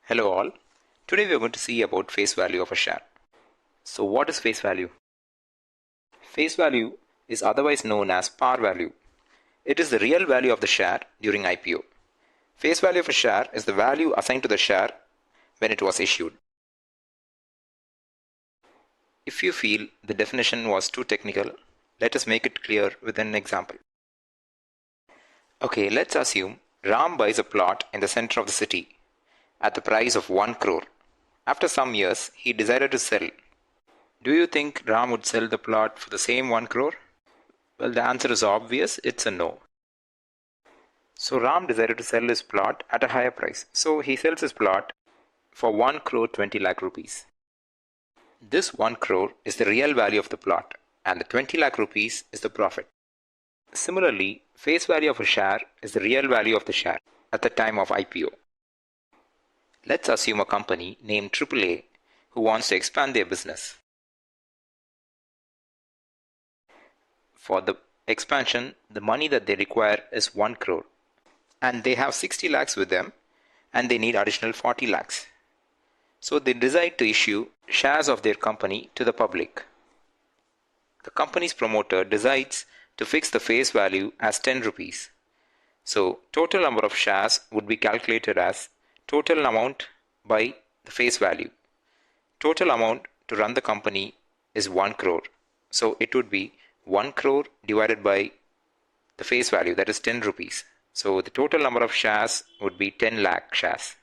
Hello all. Today we are going to see about face value of a share. So what is face value? Face value is otherwise known as par value. It is the real value of the share during IPO. Face value of a share is the value assigned to the share when it was issued. If you feel the definition was too technical, let us make it clear with an example. Okay, let's assume Ram buys a plot in the center of the city at the price of 1 crore. After some years, he decided to sell. Do you think Ram would sell the plot for the same 1 crore? Well, the answer is obvious, it's a no. So Ram decided to sell his plot at a higher price. So he sells his plot for 1 crore 20 lakh rupees. This 1 crore is the real value of the plot and the 20 lakh rupees is the profit. Similarly, face value of a share is the real value of the share at the time of IPO. Let's assume a company named AAA who wants to expand their business. For the expansion, the money that they require is 1 crore and they have 60 lakhs with them and they need additional 40 lakhs. So they decide to issue shares of their company to the public. The company's promoter decides to fix the face value as 10 rupees. So total number of shares would be calculated as total amount by the face value. Total amount to run the company is 1 crore. So it would be 1 crore divided by the face value, that is 10 rupees. So the total number of shares would be 10 lakh shares.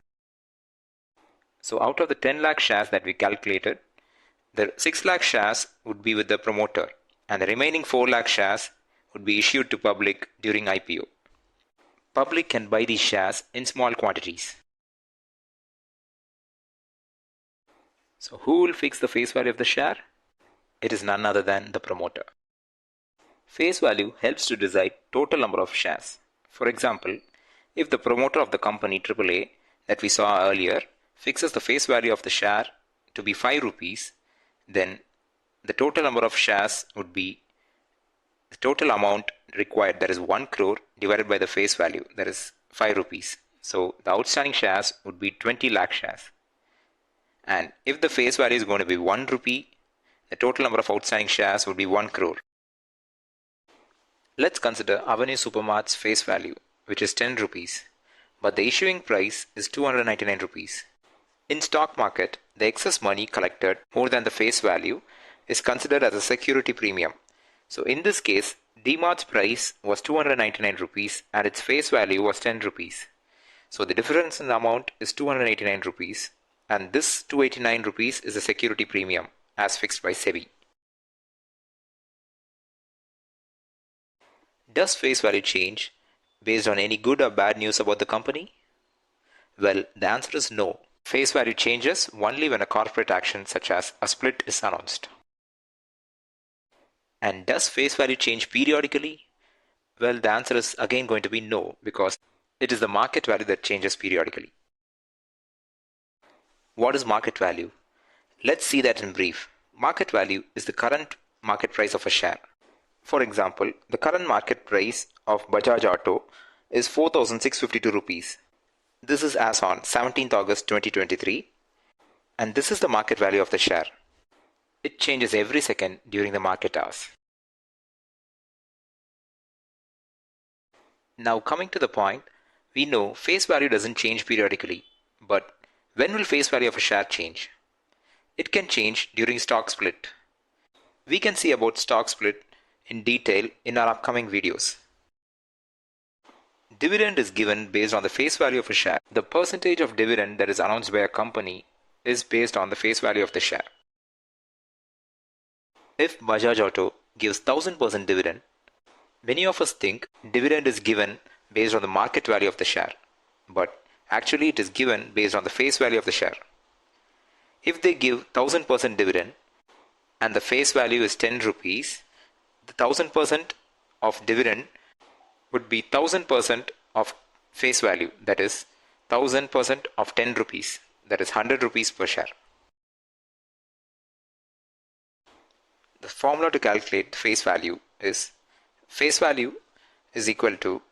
So out of the 10 lakh shares that we calculated, the 6 lakh shares would be with the promoter and the remaining 4 lakh shares would be issued to public during IPO. Public can buy these shares in small quantities. So who will fix the face value of the share? It is none other than the promoter. Face value helps to decide total number of shares. For example, if the promoter of the company AAA that we saw earlier fixes the face value of the share to be 5 rupees, then the total number of shares would be the total amount required, that is 1 crore divided by the face value, that is 5 rupees. So the outstanding shares would be 20 lakh shares. And if the face value is going to be 1 rupee, the total number of outstanding shares would be 1 crore. Let's consider Avenue Supermart's face value, which is 10 rupees, but the issuing price is 299 rupees. In stock market, the excess money collected more than the face value is considered as a security premium. So in this case, DMart's price was 299 rupees and its face value was 10 rupees. So the difference in the amount is 289 rupees and this 289 rupees is a security premium as fixed by SEBI. Does face value change based on any good or bad news about the company? Well, the answer is no. Face value changes only when a corporate action such as a split is announced. And does face value change periodically? Well, the answer is again going to be no, because it is the market value that changes periodically. What is market value? Let's see that in brief. Market value is the current market price of a share. For example, the current market price of Bajaj Auto is 4,652 rupees. This is as on 17th August 2023 and this is the market value of the share. It changes every second during the market hours. Now coming to the point, we know face value doesn't change periodically, but when will face value of a share change? It can change during stock split. We can see about stock split in detail in our upcoming videos. Dividend is given based on the face value of a share. The percentage of dividend that is announced by a company is based on the face value of the share. If Bajaj Auto gives 1000% dividend, many of us think dividend is given based on the market value of the share, but actually it is given based on the face value of the share. If they give 1000% dividend and the face value is 10 rupees, the 1000% of dividend would be 1000% of face value, that is 1000% of 10 rupees, that is 100 rupees per share. The formula to calculate face value is equal to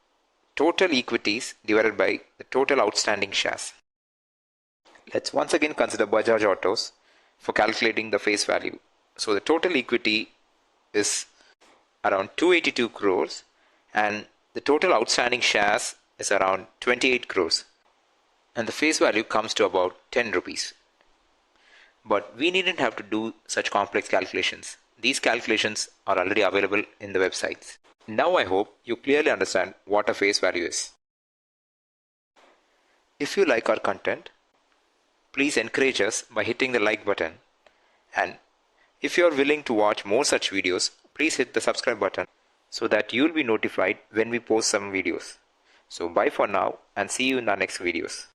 total equities divided by the total outstanding shares. Let's once again consider Bajaj Autos for calculating the face value. So the total equity is around 282 crores and the total outstanding shares is around 28 crores and the face value comes to about 10 rupees. But we needn't have to do such complex calculations. These calculations are already available in the websites. Now I hope you clearly understand what a face value is. If you like our content, please encourage us by hitting the like button. And if you are willing to watch more such videos, please hit the subscribe button so that you will be notified when we post some videos. So bye for now and see you in our next videos.